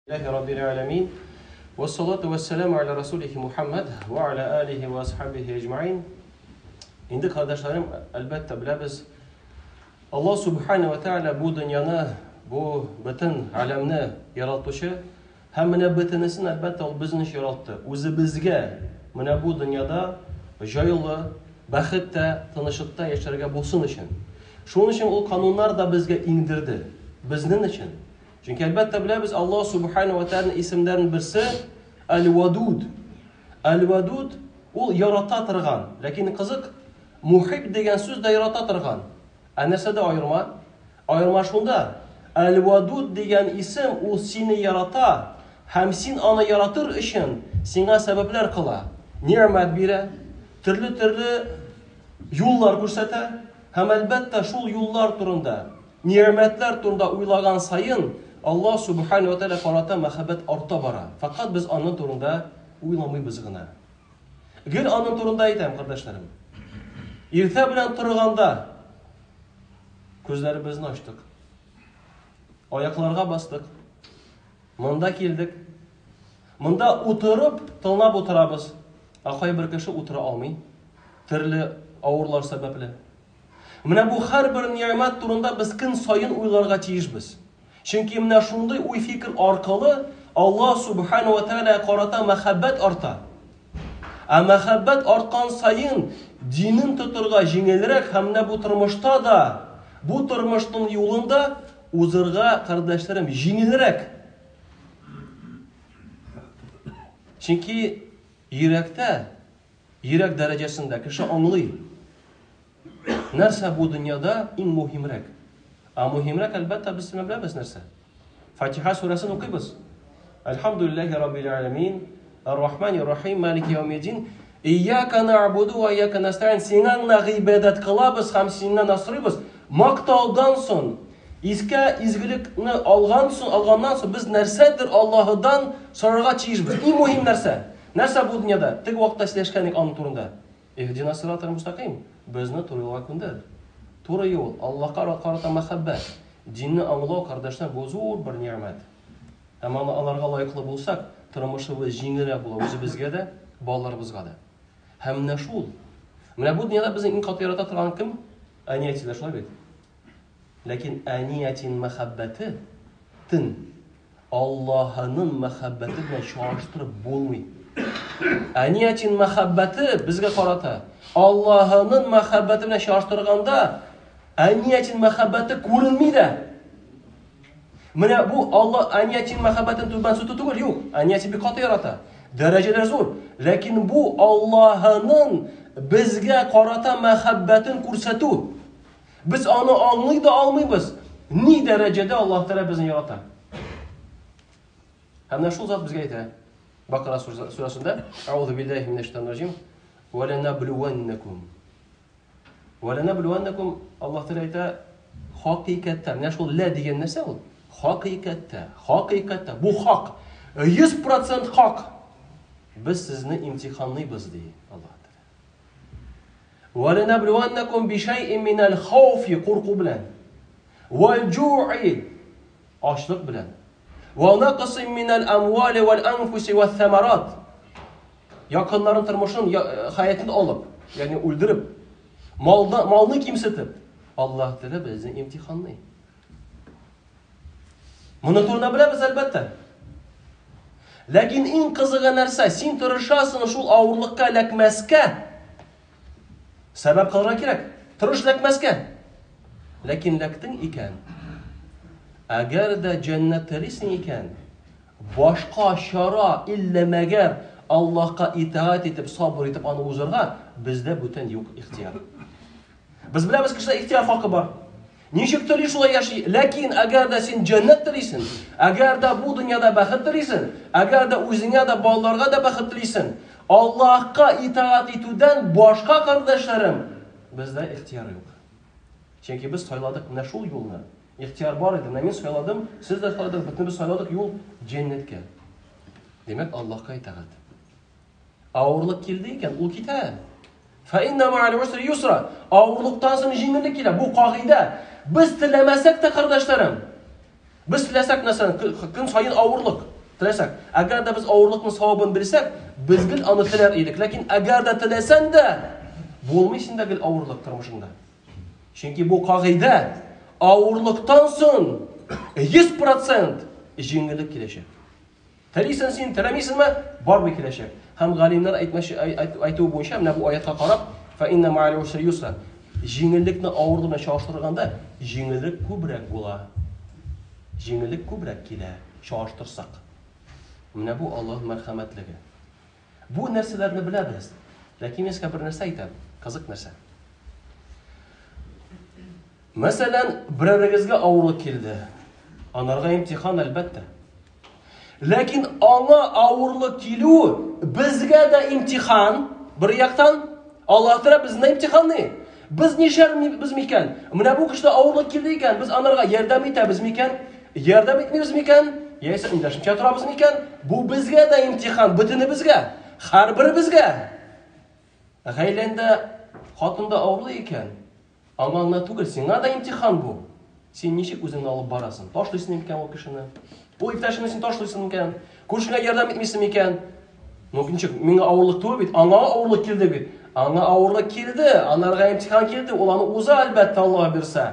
Rabbil alamin. Ve salatu ve selamu ala Resulih Muhammed ve ala alihi ve ashabihi ecmaîn. İndi kardeşlerim, elbette biliriz. Allah Subhanahu ve Teala bu dünyanı, bu bütün alemni yaratışı, hem bütünüsünü elbette o bizim için yarattı. Özü bizge, bu dünyada jaylı, baxtda, tanışıkta yaşarga bulsun için. Şunun için o kanunlar da bizge indirdi. Biznin için. Çünkü elbette biliriz Allah Subhanahu ve Teala'nın isimlerinin birisi El-Vadud. El-Vadud o yarata tırgan. Lakin kızık muhib degen söz de yarata tırgan. Nerede de ayırma? Ayırma şunda. El-Vadud degen isim o seni yarata, hem sen onu yaratır için sana sebepler kıla. Nimet bire, türlü yollar ko'rsata, hem elbette şu yollar turunda, nimetler turunda uylagan sayın Allah Subhanahu ve Teala karata muhabbet arta bara. Fakat biz onun turunda uylamayız gına. Gel onun turunda aytayım kardeşlerim. İrte bilen turganda gözlerimizni açtık. Ayaklarga bastık. Mında keldik. Mında oturup tılnap oturabız. Akay bir kişi otura almay. Türlü ağırlar sebeple. Mına bu her bir nimet turunda biz gün sayın uylarga tiyişbiz. Çünkü mına şunday uy fikir arkalı Allah Subhanahu ve Teala karata muhabbet arta. Muhabbet artkan sayın dinin tuturga jеңелрәк hem bu turmuşta da bu turmuştun yolunda uzırga kardeşlerim jеңелрәк. Çünkü yürek derecesinde kişi anlıyor. Nerse bu dünyada en muhimrek. Muhimrek elbette biz biliriz nerse. Fatiha suresini okuyuz. Elhamdülillahi Rabbil alamin. Errahmanirrahim. Maliki yevmiddin. İyyâke na'budu ve iyyâke nestaîn. Seninle ibadet kılabız, hem seninle nasırıyız. Maktaudan son, izgilikni algandan son biz nersedir Allah'dan sorarga çiğizbiz. En muhim nerse. Nerse bu dünyada. Tek vaqtda işleşkenlik anı turunda. İhdina sıratal mustaqim. Bizni to'g'ri yo'lga ko'ndir. To'g'ri yo'l, Allohga qarata muhabbat. Dinni anglov kardeşler bu zo'r bir ne'mat. Ama Allohga loyiqli bo'lsak, turmushimiz jеңilroq bo'ladi o'zimizga da, bolalarimizga da. Hamma shul. Mana bu dunyoda bizni eng qattiq yarata turgan kim? Aniyatlar shulay bit. Lakin aniyatin muhabbati tin Allohning muhabbati bilan solishtirib bo'lmaydi. Aniyatin muhabbati bizga qarata Allah'ın muhabbetine şaştırganda aniyetin muhabbeti ko'rinmaydi. Mana bu Allah aniyetin muhabbetin tuban sütü tugul yok. Aniyeti bir katı yarata. Dereceler zor. Lakin bu Allah'ın bizga qarata muhabbetin ko'rsatuv. Biz onu anlayıp da almayız. Ni derecede Allah Teala bizni yarata. Hem de şu zat bizga aytadi. Bakara suresinde Euzu billahi mineşşeytanirracim. وَلَنَبْلُوَنَّكُمْ Allah Teala ayta hakikaten ne şu la degan narsa o hakikaten bu hak 100% hak biz sizni imtihonlaymiz deydi Allah Teala وَلَنَبْلُوَنَّكُمْ بِشَيْءٍ مِنَ الْخَوْفِ qo'rquv bilan وَالْجُوعِ ochliq bilan وَنَقْصٍ مِنَ الْأَمْوَالِ وَالْأَنْفُسِ وَالثَّمَرَاتِ yakınların turmuşun hayatını alıp, yani öldürüp, malını kimsetip, Allah Teala bizni imtihanlayı. Bunu turuna biliriz elbette. Lakin en kızığı narsa, sen turuşasın şu ağırlıkka lekmeske, sebep kılra gerek, turuş lekmeske. Lakin lektin iken, eğer de cennetlisin iken, başka şara illemeger, Allah'a itaat etip, sabır etip, onu uzarga, bizde bütün yok ihtiyar. Biz biliriz kişide ihtiyar hakkı var. Nişik türlü şulay yaşayı. Lakin eğer de sen cennet dilisin, eğer de bu dünyada baxit dilisin, eğer de özüne de ballarga da baxit dilisin, Allah'a itaat etüden başka kardeşlerim, bizde ihtiyar yok. Çünkü biz sayladık ne şul yoluna. İhtiyar var idi. Ben sayladım, siz de sayladınız. Bütün biz sayladık yol cennetke. Demek Allah'a itaat. Ağırlık geldiyken o kita. فَاِنَّ مَعَ الْعُسْرِ يُسْرًا Ağırlıktan sonra jеңillik gelir. Bu kaide. Biz dilemesek de kardeşlerim. Biz dilesek mesela gün sayın ağırlık. Теләсәк. Әгәр дә без авырлыкның савабын белсәк, без гел аны теләр идек. Ләкин әгәр дә теләсәң дә, булмый синдә гел авырлык тормышында. Чөнки бу кагыйдә авырлыктан соң 100% җиңеллек киләчәк. Телисен син, теләмисенме? Барбый киләчәк. Һәм галимнар әйтү буенча, менә бу аятка карап, фа инна ма'ал усри юсра. Җиңеллекне авырлык белән чагыштырганда, җиңеллек күбрәк була. Җиңеллек күбрәк килә, чагыштырсак. Менә бу Аллаһ мәрхәмәтлеге. Бу нәрсәләрне беләбез. Ләкин мин сезгә бер нәрсә әйтәм, кызык нәрсә. Мәсәлән, берәрегезгә авырлык килде. Анарга имтихан әлбәттә. Ләкин аңа авырлык килү безгә дә имтихан. Бер яктан Аллаһ Тәгалә безне имтиханны. Без нишәрбез микән? Менә бу кешегә авырлык килде икән, біз анарга ярдәм итәбез микән? Ярдәм итмибез микән? Яисә индәшмичә торабыз микән? Бу безгә дә имтихан, бөтенебезгә, һәрберебезгә. Гаиләңдә хатында авырлы икән, аңа түгел, сиңа да имтихан бу. Син ничек үзеңне алып барасың? Ташлыйсың микән ул кешене? Ул иптәшеңне син ташлыйсың микән? Күршегә ярдәм итмисең микән? Ничек, миңа авырлык түгел бит, аңа авырлык килде бит. Аңа авырлык килде, анарга имтихан килде, ул аны уза әлбәттә Аллаһ бирсә.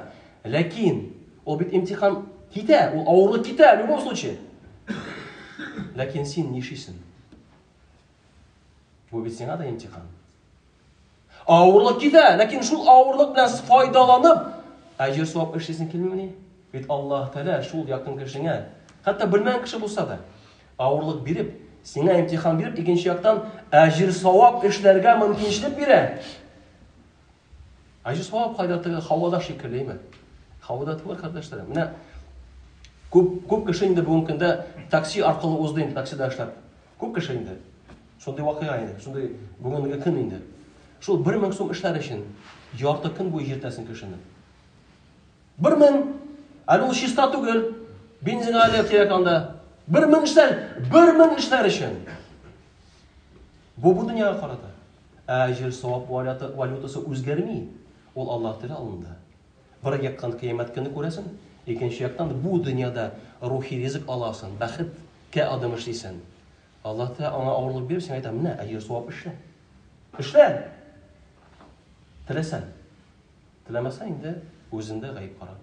Ләкин ул бит имтихан китә, ул авырлык китә в любом случае. Ләкин син нишисең? Бу бит сиңа да имтихан. Авырлык китә, ләкин шул авырлык белән сез файдаланып, әҗер савап эшлисең килмимени? Бит Аллаһ Тәгалә шул якын кешеңә, хәтта белмәгән кеше булса да, авырлык биреп, сиңа имтихан биреп, икенче яктан әҗер савап эшләргә мөмкинлек бирә. Әҗер савап кайда һавада шикеллеме? Һавада түгел, кардәшләрем. Менә күп кеше инде бүгенге көндә такси аркылы узды инде, таксида эшләп. Күп кеше инде. Шундый вакыйга инде, шундый бүгенге көн инде. Шул 1000 сум эшләр өчен ярты көн буе җиртәсен кешене. 1000, әле ул чиста түгел. Бензин алып кирәк анда. 1000 эшләр өчен. Бу дөньяга карата. Әҗер савап валютасы үзгәрми. Ул Аллаһ Тәгалә алында. Бер яктан кыямәт көне күрәсең, икенче яктан бу дөньяда рухи ризык аласың, бәхеткә адым эшлисең. Аллаһ Тәгалә аңа авырлык биреп, син әйтә, менә әҗер савап эшлә. Эшлә. Теләсәң. Теләмәсәң инде үзеңдә гаип кара.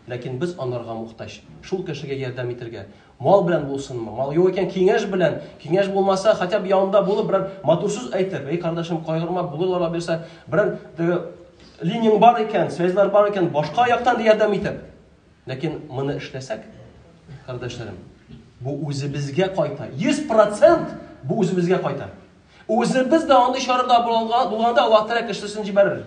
Ләкин без анарга мохтаҗ. Шул кешегә ярдәм итәргә. Мал белән булсынмы? Мал юк икән киңәш белән. Киңәш булмаса, хотя бы янында булып бер матурсыз әйтер. Эй кардәшем, кайгырма, булырлар бирсә, бер линияң бар икән, связьлар бар икән, башка яктан да ярдәм итеп. Ләкин моны эшләсәк, кардәшләрем, бу үзебезгә кайта. 100% бу үзебезгә кайта. Үзебез дә андый чарада булганда Аллаһ Тәгалә кешесен җибәрер.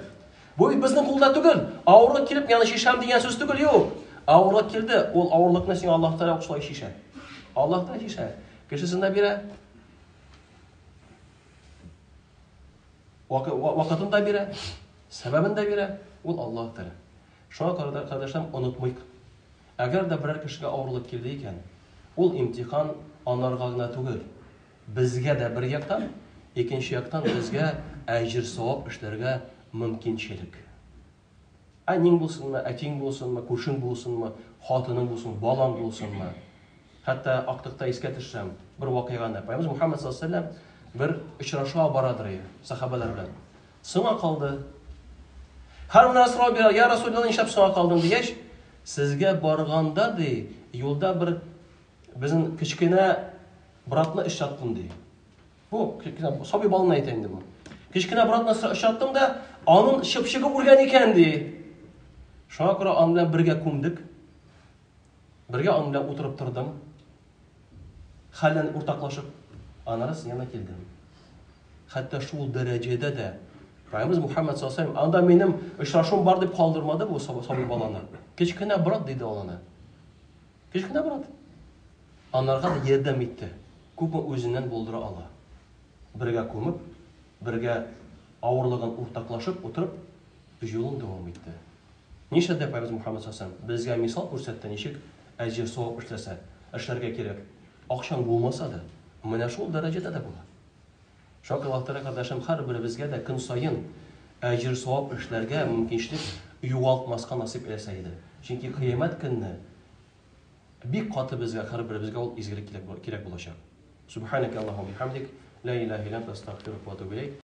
Бу безнең кулда түгел. Авырлык килеп, яны шишәм дигән сүз түгел, юк. Авырлык килде, ул авырлыкны сиңа Аллаһ Тәгалә укшлай шишә. Аллаһ Тәгалә шишә. Кешесен дә бирә. Вакытын да бирә. Сәбәбен дә бирә. Ул Аллаһ Тәгалә. Шуңа карата, кардәшләр, онытмыйк. Әгәр дә берәр кешегә авырлык килде икән, ул имтихан анарга гына түгел. Безгә дә бер яктан, икенче яктан безгә әҗер савап эшләргә мөмкинчелек. Әнең булсынмы, әтең булсынмы, күршең булсынмы, хатының булсынмы, балаң булсынмы. Хәтта актыкта искә төшәм бер вакыйганы. Пәйгамбер Мөхәммәд саллаллаһу алейһи ва сәллям бер очрашуга барадыр сахабалар белән. Соңга калды. Һәр нәрсә сорау бирә, я Расулуллаһ, нишләп соңга калдың дигәч, сезгә барганда ди, юлда бер безнең кичкенә братны ишаттым ди. Бу сабый балны әйтә инде бу. Кичкенә братны ишаттым да, аның чыпчыгы үргән икән ди. Шуңа күрә аны белән бергә күмдек. Бергә аны белән утырып тордым. Хәлен уртаклашып, анарыс яна килдем. Хәтта шул дәрәҗәдә дә Пәйгамбер Мөхәммәд саллаллаһу алейһи ва сәллям анда минем очрашуым бар дип калдырмады бу сабый баланы. Кичкенә брат диде аны. Кичкенә брат. Анарга да ярдәм итте. Күпме үзеннән булдыра ала. Бергә күмеп, бергә авырлыгын уртаклашып утырып, юлын дәвам итте. Нишлә дә Пәйгамбер Мөхәммәд саллаллаһу алейһи ва сәллям безгә мисал күрсәтте, ничек әҗер савап эшләргә кирәк. Акчаң булмаса да, менә шул дәрәҗәдә дә була. Шуңа Аллаһ Тәгалә, кардәшем, һәрберебезгә дә көн саен әҗер савап эшләргә мөмкинлек югалтмаска насип итсә иде. Чөнки кыямәт көнне bir katı bizga, har birimizga ol izgilik kerak bo'lacak. Subhanaka Allohumma bihamdik, la ilaha illa anta astagfiruka va atubu ilayk.